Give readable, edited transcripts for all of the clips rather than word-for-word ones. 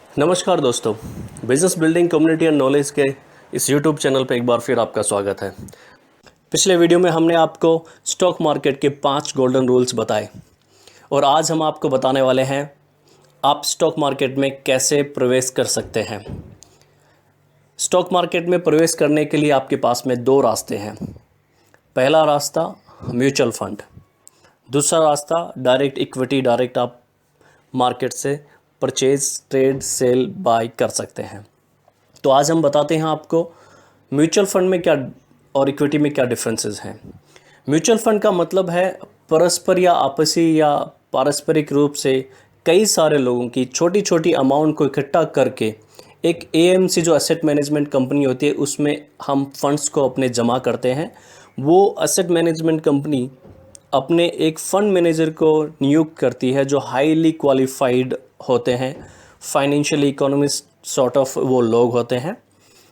नमस्कार दोस्तों, business building community and knowledge के इस यूट्यूब चैनल पर एक बार फिर आपका स्वागत है। पिछले वीडियो में हमने आपको स्टॉक मार्केट के 5 गोल्डन रूल्स बताए और आज हम आपको बताने वाले हैं आप स्टॉक मार्केट में कैसे प्रवेश कर सकते हैं। स्टॉक मार्केट में प्रवेश करने के लिए आपके पास में 2 रास्ते हैं। पहला रास्ता म्यूचुअल फंड, दूसरा रास्ता डायरेक्ट इक्विटी। डायरेक्ट आप मार्केट से परचेज, ट्रेड, सेल, बाय कर सकते हैं। तो आज हम बताते हैं आपको म्यूचुअल फंड में क्या और इक्विटी में क्या डिफरेंसेस हैं। म्यूचुअल फंड का मतलब है परस्पर या आपसी या पारस्परिक रूप से कई सारे लोगों की छोटी छोटी अमाउंट को इकट्ठा करके एक एएमसी जो एसेट मैनेजमेंट कंपनी होती है उसमें हम फंड्स को अपने जमा करते हैं। वो एसेट मैनेजमेंट कंपनी अपने एक फ़ंड मैनेजर को नियुक्त करती है जो हाईली क्वालिफाइड होते हैं, फाइनेंशियल इकोनॉमिस्ट सॉर्ट ऑफ वो लोग होते हैं।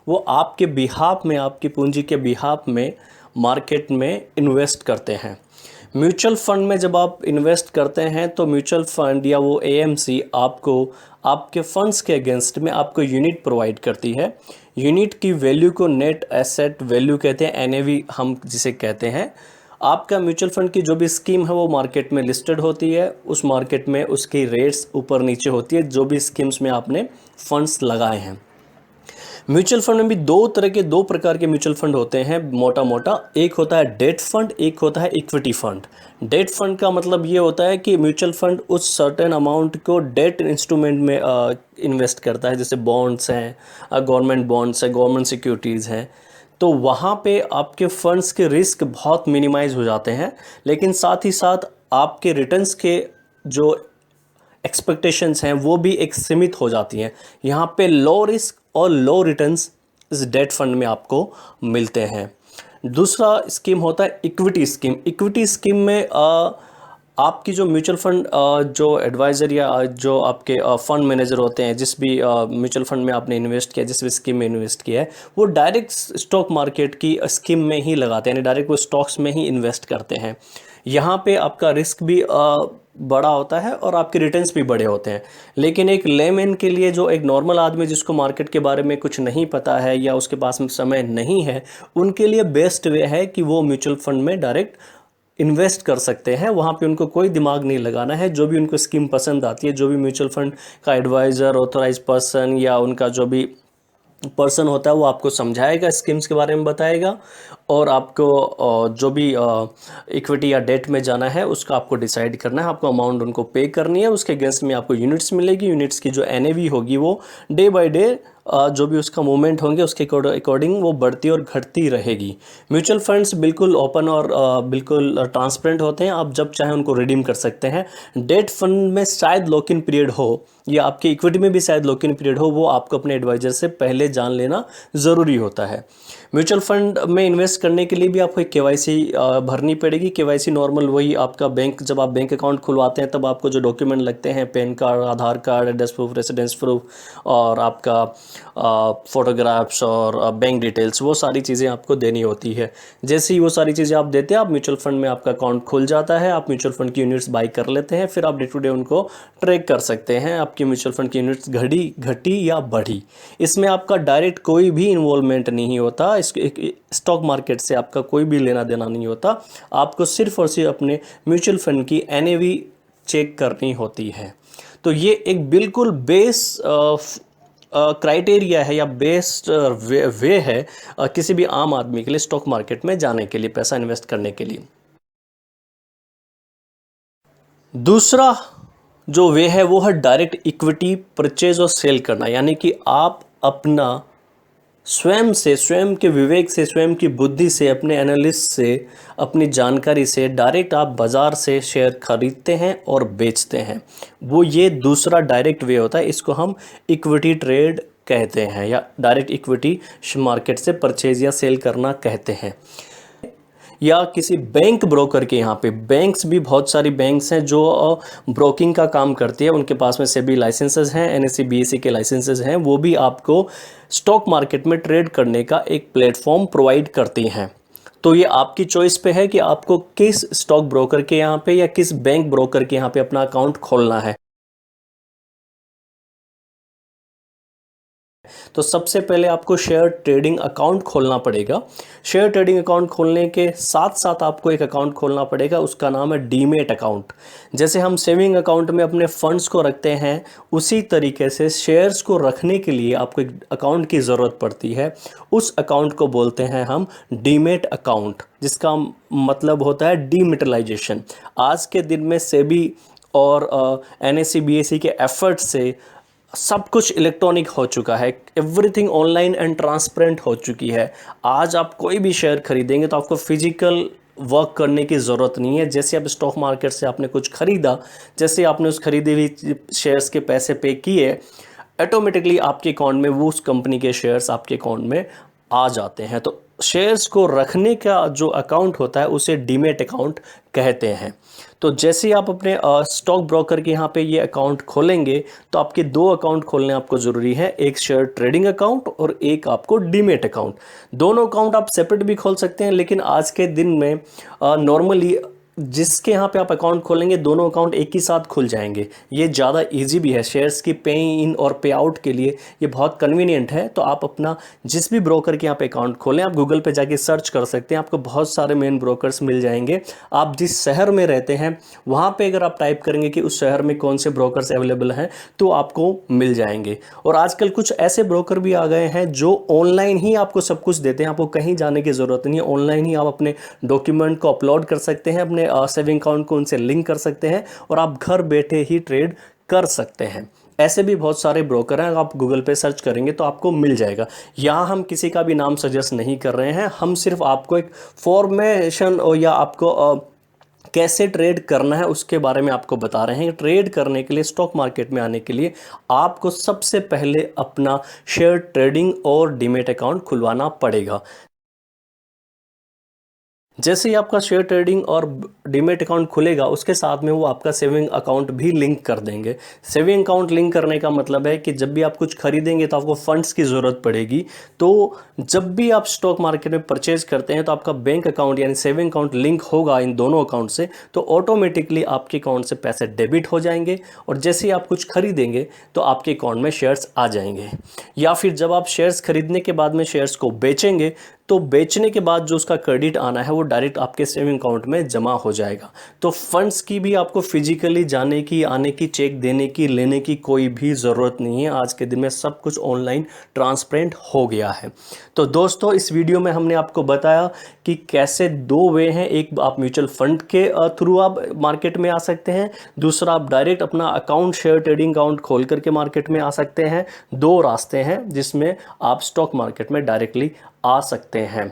वो आपके बिहाफ में, आपकी पूंजी के बिहाफ में मार्केट में इन्वेस्ट करते हैं। म्यूचुअल फंड में जब आप इन्वेस्ट करते हैं तो म्यूचुअल फंड या वो एएमसी आपको आपके फंड्स के अगेंस्ट में आपको यूनिट प्रोवाइड करती है। यूनिट की वैल्यू को नेट एसेट वैल्यू कहते हैं, एनएवी हम जिसे कहते हैं। आपका म्यूचुअल फंड की जो भी स्कीम है वो मार्केट में लिस्टेड होती है, उस मार्केट में उसकी रेट्स ऊपर नीचे होती है जो भी स्कीम्स में आपने फंड्स लगाए हैं। म्यूचुअल फंड में भी दो प्रकार के म्यूचुअल फंड होते हैं मोटा मोटा। एक होता है डेट फंड, एक होता है इक्विटी फंड। डेट फंड का मतलब ये होता है कि म्यूचुअल फंड उस सर्टेन अमाउंट को डेट इंस्ट्रूमेंट में इन्वेस्ट करता है, जैसे बॉन्ड्स हैं, गवर्नमेंट बॉन्ड्स हैं, गवर्नमेंट सिक्योरिटीज़ हैं। तो वहाँ पे आपके फंड्स के रिस्क बहुत मिनिमाइज हो जाते हैं, लेकिन साथ ही साथ आपके रिटर्न्स के जो एक्सपेक्टेशंस हैं वो भी एक सीमित हो जाती हैं। यहाँ पे लो रिस्क और लो रिटर्न्स इस डेट फंड में आपको मिलते हैं। दूसरा स्कीम होता है इक्विटी स्कीम। इक्विटी स्कीम में आपकी जो म्यूचुअल फंड जो एडवाइज़र या जो आपके फंड मैनेजर होते हैं, जिस भी म्यूचुअल फंड में आपने इन्वेस्ट किया, जिस भी स्कीम में इन्वेस्ट किया है, वो डायरेक्ट स्टॉक मार्केट की स्कीम में ही लगाते हैं, यानी डायरेक्ट वो स्टॉक्स में ही इन्वेस्ट करते हैं। यहाँ पे आपका रिस्क भी बड़ा होता है और आपके रिटर्न्स भी बड़े होते हैं। लेकिन एक लेमैन के लिए, जो एक नॉर्मल आदमी जिसको मार्केट के बारे में कुछ नहीं पता है या उसके पास में समय नहीं है, उनके लिए बेस्ट वे है कि वो म्यूचुअल फंड में डायरेक्ट इन्वेस्ट कर सकते हैं। वहाँ पे उनको कोई दिमाग नहीं लगाना है। जो भी उनको स्कीम पसंद आती है, जो भी म्यूचुअल फंड का एडवाइज़र, ऑथराइज पर्सन या उनका जो भी पर्सन होता है वो आपको समझाएगा, स्कीम्स के बारे में बताएगा और आपको जो भी इक्विटी या डेट में जाना है उसका आपको डिसाइड करना है। आपको अमाउंट उनको पे करनी है, उसके अगेंस्ट में आपको यूनिट्स मिलेगी। यूनिट्स की जो एनएवी होगी वो डे बाय डे जो भी उसका मूवमेंट होंगे उसके अकॉर्डिंग वो बढ़ती और घटती रहेगी। म्यूचुअल फंड्स बिल्कुल ओपन और बिल्कुल ट्रांसपेरेंट होते हैं, आप जब चाहें उनको रिडीम कर सकते हैं। डेट फंड में शायद लॉक इन पीरियड हो या आपकी इक्विटी में भी शायद लॉक इन पीरियड हो, वो आपको अपने एडवाइज़र से पहले जान लेना ज़रूरी होता है। म्यूचुअल फंड में इन्वेस्ट करने के लिए भी आपको एक केवाईसी भरनी पड़ेगी। केवाईसी नॉर्मल वही आपका बैंक, जब आप बैंक अकाउंट खुलवाते हैं तब आपको जो डॉक्यूमेंट लगते हैं, PAN card, Aadhaar card, address proof, residence proof और आपका फ़ोटोग्राफ्स और बैंक डिटेल्स, वो सारी चीज़ें आपको देनी होती है। जैसे ही वो सारी चीज़ें आप देते हैं, आप म्यूचुअल फंड में आपका अकाउंट खुल जाता है। आप म्यूचुअल फंड की यूनिट्स बाई कर लेते हैं, फिर आप डे टू डे उनको ट्रैक कर सकते हैं, आपकी म्यूचुअल फंड की यूनिट्स घटी या बढ़ी। इसमें आपका डायरेक्ट कोई भी इन्वॉल्वमेंट नहीं होता, स्टॉक मार्केट से आपका कोई भी लेना देना नहीं होता। आपको सिर्फ और सिर्फ अपने म्यूचुअल फंड की एनएवी चेक करनी होती है। तो ये एक बिल्कुल बेस क्राइटेरिया है या बेस्ट वे है किसी भी आम आदमी के लिए स्टॉक मार्केट में जाने के लिए, पैसा इन्वेस्ट करने के लिए। दूसरा जो वे है वो है डायरेक्ट इक्विटी परचेज और सेल करना, यानी कि आप अपना स्वयं से, स्वयं के विवेक से, स्वयं की बुद्धि से, अपने एनालिस्ट से, अपनी जानकारी से डायरेक्ट आप बाज़ार से शेयर खरीदते हैं और बेचते हैं। वो ये दूसरा डायरेक्ट वे होता है, इसको हम इक्विटी ट्रेड कहते हैं या डायरेक्ट इक्विटी मार्केट से परचेज या सेल करना कहते हैं। या किसी बैंक ब्रोकर के, यहाँ पे बैंक्स भी बहुत सारी बैंक्स हैं जो ब्रोकिंग का काम करती है, उनके पास में सेबी लाइसेंसेस हैं, एनएसई बीएसई के लाइसेंसेस हैं, वो भी आपको स्टॉक मार्केट में ट्रेड करने का एक प्लेटफॉर्म प्रोवाइड करती हैं। तो ये आपकी चॉइस पे है कि आपको किस स्टॉक ब्रोकर के यहाँ पे या किस बैंक ब्रोकर के यहाँ पे अपना अकाउंट खोलना है। तो सबसे पहले आपको शेयर ट्रेडिंग अकाउंट खोलना पड़ेगा। शेयर ट्रेडिंग अकाउंट खोलने के साथ साथ आपको एक अकाउंट खोलना पड़ेगा, उसका नाम है डीमेट अकाउंट। जैसे हम सेविंग अकाउंट में अपने फंड्स को रखते हैं, उसी तरीके से शेयर्स को रखने के लिए आपको एक अकाउंट की ज़रूरत पड़ती है। उस अकाउंट को बोलते हैं हम डीमेट अकाउंट, जिसका मतलब होता है डीमेटलाइजेशन। आज के दिन में सेबी और NSE BSE के एफर्ट से सब कुछ इलेक्ट्रॉनिक हो चुका है, एवरीथिंग ऑनलाइन एंड ट्रांसपेरेंट हो चुकी है। आज आप कोई भी शेयर खरीदेंगे तो आपको फिजिकल वर्क करने की ज़रूरत नहीं है। जैसे आप स्टॉक मार्केट से आपने कुछ खरीदा, जैसे आपने उस खरीदी हुई शेयर्स के पैसे पे किए, ऑटोमेटिकली आपके अकाउंट में वो उस कंपनी के शेयर्स आपके अकाउंट में आ जाते हैं। तो शेयर्स को रखने का जो अकाउंट होता है उसे डीमेट अकाउंट कहते हैं। तो जैसे ही आप अपने स्टॉक ब्रोकर के यहाँ पे ये अकाउंट खोलेंगे तो आपके दो अकाउंट खोलने आपको ज़रूरी है, एक शेयर ट्रेडिंग अकाउंट और एक आपको डीमेट अकाउंट। दोनों अकाउंट आप सेपरेट भी खोल सकते हैं, लेकिन आज के दिन में नॉर्मली जिसके यहाँ पे आप अकाउंट खोलेंगे दोनों अकाउंट एक ही साथ खुल जाएंगे। ये ज़्यादा इजी भी है, शेयर्स की पे इन और पे आउट के लिए ये बहुत कन्वीनियंट है। तो आप अपना जिस भी ब्रोकर के यहाँ पे अकाउंट खोलें, आप गूगल पे जाके सर्च कर सकते हैं, आपको बहुत सारे मेन ब्रोकर्स मिल जाएंगे। आप जिस शहर में रहते हैं वहाँ पर अगर आप टाइप करेंगे कि उस शहर में कौन से ब्रोकर्स अवेलेबल हैं तो आपको मिल जाएंगे। और आजकल कुछ ऐसे ब्रोकर भी आ गए हैं जो ऑनलाइन ही आपको सब कुछ देते हैं, आपको कहीं जाने की ज़रूरत नहीं है। ऑनलाइन ही आप अपने डॉक्यूमेंट को अपलोड कर सकते हैं, अपने सेविंग अकाउंट को उनसे लिंक कर सकते हैं और आप घर बैठे ही ट्रेड कर सकते हैं। ऐसे भी बहुत सारे ब्रोकर हैं, आप गूगल पे सर्च करेंगे तो आपको मिल जाएगा। यहाँ हम किसी का भी नाम सजेस्ट नहीं कर रहे हैं, हम सिर्फ आपको एक फॉर्मेशन या आपको कैसे ट्रेड करना है उसके बारे में आपको बता रहे हैं। ट्रेड करने के लिए, स्टॉक मार्केट में आने के लिए आपको सबसे पहले अपना शेयर ट्रेडिंग और डीमेट अकाउंट खुलवाना पड़ेगा। जैसे ही आपका शेयर ट्रेडिंग और डीमेट अकाउंट खुलेगा, उसके साथ में वो आपका सेविंग अकाउंट भी लिंक कर देंगे। सेविंग अकाउंट लिंक करने का मतलब है कि जब भी आप कुछ खरीदेंगे तो आपको फंड्स की ज़रूरत पड़ेगी। तो जब भी आप स्टॉक मार्केट में परचेज करते हैं तो आपका बैंक अकाउंट यानी सेविंग अकाउंट लिंक होगा इन दोनों अकाउंट से, तो ऑटोमेटिकली आपके अकाउंट से पैसे डेबिट हो जाएंगे और जैसे ही आप कुछ खरीदेंगे तो आपके अकाउंट में शेयर्स आ जाएंगे। या फिर जब आप शेयर्स खरीदने के बाद में शेयर्स को बेचेंगे तो बेचने के बाद जो उसका क्रेडिट आना है वो डायरेक्ट आपके सेविंग अकाउंट में जमा हो जाएगा। तो फंड्स की भी आपको फिजिकली जाने की, आने की, चेक देने की, लेने की कोई भी ज़रूरत नहीं है। आज के दिन में सब कुछ ऑनलाइन ट्रांसपेरेंट हो गया है। तो दोस्तों, इस वीडियो में हमने आपको बताया कि कैसे दो वे हैं, एक आप म्यूचुअल फंड के थ्रू आप मार्केट में आ सकते हैं, दूसरा आप डायरेक्ट अपना अकाउंट, शेयर ट्रेडिंग अकाउंट खोल करके मार्केट में आ सकते हैं। दो रास्ते हैं जिसमें आप स्टॉक मार्केट में डायरेक्टली आ सकते हैं।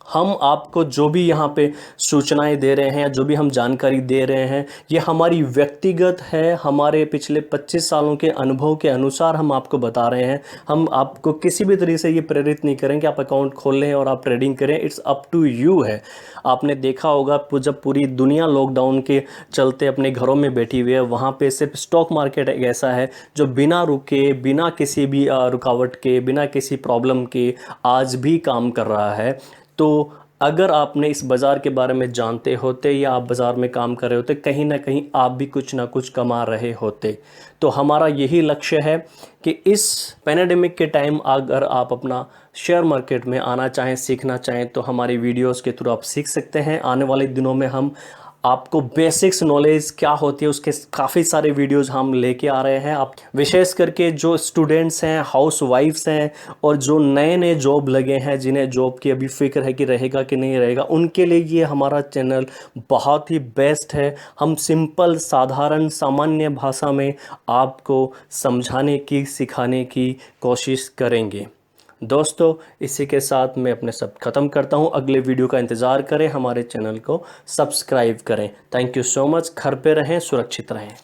हम आपको जो भी यहाँ पे सूचनाएं दे रहे हैं, जो भी हम जानकारी दे रहे हैं, ये हमारी व्यक्तिगत है, हमारे पिछले 25 सालों के अनुभव के अनुसार हम आपको बता रहे हैं। हम आपको किसी भी तरीके से ये प्रेरित नहीं करेंगे आप अकाउंट खोल लें और आप ट्रेडिंग करें, इट्स अप टू यू है। आपने देखा होगा जब पूरी दुनिया लॉकडाउन के चलते अपने घरों में बैठी हुई है, वहाँ पे सिर्फ स्टॉक मार्केट एक ऐसा है जो बिना रुके, बिना किसी भी रुकावट के, बिना किसी प्रॉब्लम के आज भी काम कर रहा है। तो अगर आपने इस बाज़ार के बारे में जानते होते या आप बाज़ार में काम कर रहे होते, कहीं ना कहीं आप भी कुछ ना कुछ कमा रहे होते। तो हमारा यही लक्ष्य है कि इस पैंडेमिक के टाइम अगर आप अपना शेयर मार्केट में आना चाहें, सीखना चाहें, तो हमारी वीडियोस के थ्रू आप सीख सकते हैं। आने वाले दिनों में हम आपको बेसिक्स नॉलेज क्या होती है उसके काफ़ी सारे वीडियोस हम लेके आ रहे हैं। आप विशेष करके जो स्टूडेंट्स हैं, हाउस वाइफ्स हैं और जो नए नए जॉब लगे हैं, जिन्हें जॉब की अभी फिक्र है कि रहेगा कि नहीं रहेगा, उनके लिए ये हमारा चैनल बहुत ही बेस्ट है। हम सिंपल, साधारण, सामान्य भाषा में आपको समझाने की, सिखाने की कोशिश करेंगे। दोस्तों, इसी के साथ मैं अपने शब्द ख़त्म करता हूँ। अगले वीडियो का इंतज़ार करें, हमारे चैनल को सब्सक्राइब करें। Thank you so much. घर पे रहें, सुरक्षित रहें।